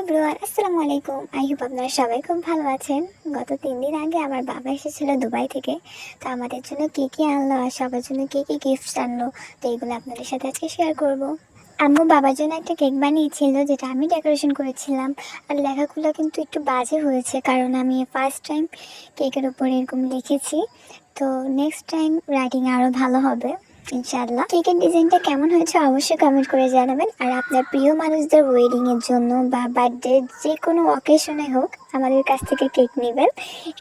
Everyone, আসসালামু আলাইকুম। I hope আপনারা সবাই খুব ভালো আছেন। গত 3 দিন আগে আমার বাবা এসেছিল দুবাই থেকে। তো আমাদের জন্য কী কী আনলো আর সবার জন্য কী কী গিফটস আনলো, তো এগুলো আপনাদের সাথে আজকে শেয়ার করব। আম্মু বাবার জন্য একটা কেক বানিয়েছিল, যেটা আমি ডেকোরেশন করেছিলাম। আর লেখাগুলো কিন্তু একটু বাজে হয়েছে, কারণ আমি ফার্স্ট টাইম কেকের উপর এরকম লিখেছি। তো নেক্সট টাইম রাইটিং আরও ভালো হবে ইনশাআল্লাহ। কেকের ডিজাইনটা কেমন হয়েছে অবশ্যই কমেন্ট করে জানাবেন। আর আপনার প্রিয় মানুষদের ওয়েডিংয়ের জন্য বা বার্থডে যে কোনো অকেশনে হোক আমাদের কাছ থেকে কেক নেবেন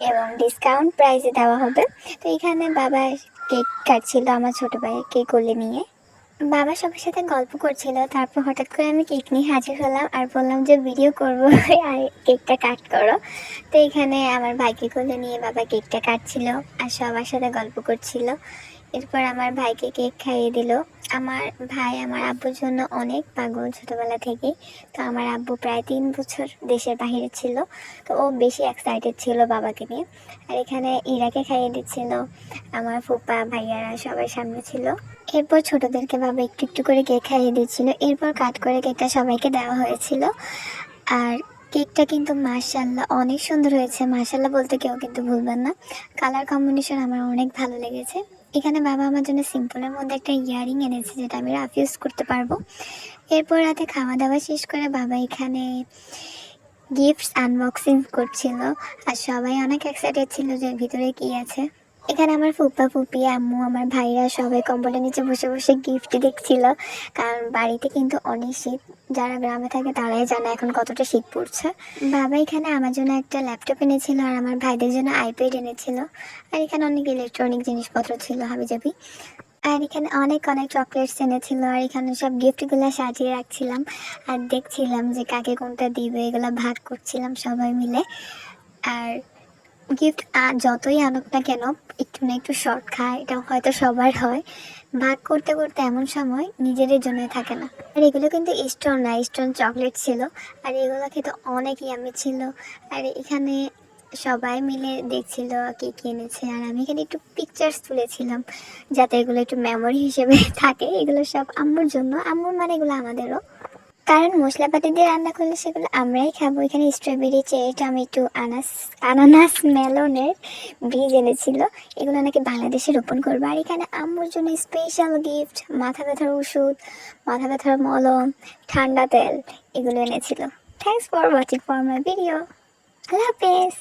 এবং ডিসকাউন্ট প্রাইসে দেওয়া হবে। তো এখানে বাবা কেক কাটছিল আমার ছোটো ভাইয়ের কেক কোলে নিয়ে। বাবা সবার সাথে গল্প করছিল, তারপর হঠাৎ করে আমি কেক নিয়ে হাজির হলাম আর বললাম যে ভিডিও করবো আর কেকটা কাট করো। তো এখানে আমার ভাইকে কোলে নিয়ে বাবা কেকটা কাটছিল আর সবার সাথে গল্প করছিল। এরপর আমার ভাইকে কেক খাইয়ে দিল। আমার ভাই আমার আব্বুর জন্য অনেক পাগল ছোটোবেলা থেকেই। তো আমার আব্বু প্রায় 3 বছর দেশের বাইরে ছিল, তো ও বেশি এক্সাইটেড ছিল বাবাকে নিয়ে। আর এখানে ইরাকে খাইয়ে দিচ্ছিল, আমার ফুপা ভাইয়ারা সবাই সামনে ছিল। এরপর ছোটদেরকে বাবা একটু একটু করে কেক খাইয়ে দিচ্ছিল। এরপর কাট করে কেকটা সবাইকে দেওয়া হয়েছিল। আর কেকটা কিন্তু মাশাআল্লাহ অনেক সুন্দর হয়েছে। মাশাআল্লাহ বলতে কেউ কিন্তু ভুলবেন না। কালার কম্বিনেশন আমার অনেক ভালো লেগেছে। এখানে বাবা আমার জন্য সিম্পলের মধ্যে একটা ইয়ারিং এনেছে, যেটা আমি রাফ ইউজ করতে পারবো। এরপর রাতে খাওয়া দাওয়া শেষ করে বাবা এখানে গিফটস আনবক্সিং করছিল। আর সবাই অনেক এক্সাইটেড ছিল যে ভিতরে কি আছে। এখানে আমার ফুপা ফুপি আম্মু আমার ভাইরা সবাই কম্বলের নিচে বসে বসে গিফট দেখছিল, কারণ বাড়িতে কিন্তু অনেক শীত। যারা গ্রামে থাকে তারাই জানে এখন কতটা শীত পড়ছে। বাবা এখানে আমার জন্য একটা ল্যাপটপ এনেছিল আর আমার ভাইদের জন্য আইপ্যাড এনেছিল। আর এখানে অনেক ইলেকট্রনিক জিনিসপত্র ছিল হাবিজাবি। আর এখানে অনেক অনেক চকলেটস এনেছিল। আর এখানে সব গিফটগুলো সাজিয়ে রাখছিলাম আর দেখছিলাম যে কাকে কোনটা দিবে, এগুলো ভাগ করছিলাম সবাই মিলে। আর গিফট যতই আনুক না কেন একটু না একটু শর্ট খায়, এটা হয়তো সবার হয়। ভাগ করতে করতে এমন সময় নিজেদের জন্যই থাকে না। আর এগুলো কিন্তু স্টোন না, স্টোন চকলেট ছিল। আর এগুলো খেতে অনেক ইয়ামি ছিল। আর এখানে সবাই মিলে দেখছিল কে কিনেছে, আর আমি এখানে একটু পিকচার্স তুলেছিলাম যাতে এগুলো একটু মেমোরি হিসেবে থাকে। এগুলো সব আম্মুর জন্য, আম্মুর মানে এগুলো আমাদেরও, কারণ মশলাপাতি দিয়ে রান্না করলে সেগুলো আমরাই খাবো। এখানে স্ট্রবেরি, চেরি, টমেটো, আনানাস, মেলনের বীজ এনেছিল। এগুলো নাকি বাংলাদেশে রোপণ করবো। আর এখানে আম্মুর জন্য স্পেশাল গিফট মাথা ব্যথার ওষুধ, মাথা ব্যথার মলম, ঠান্ডা তেল এগুলো এনেছিল। Thanks for watching for my video. আল্লাহ হাফেজ।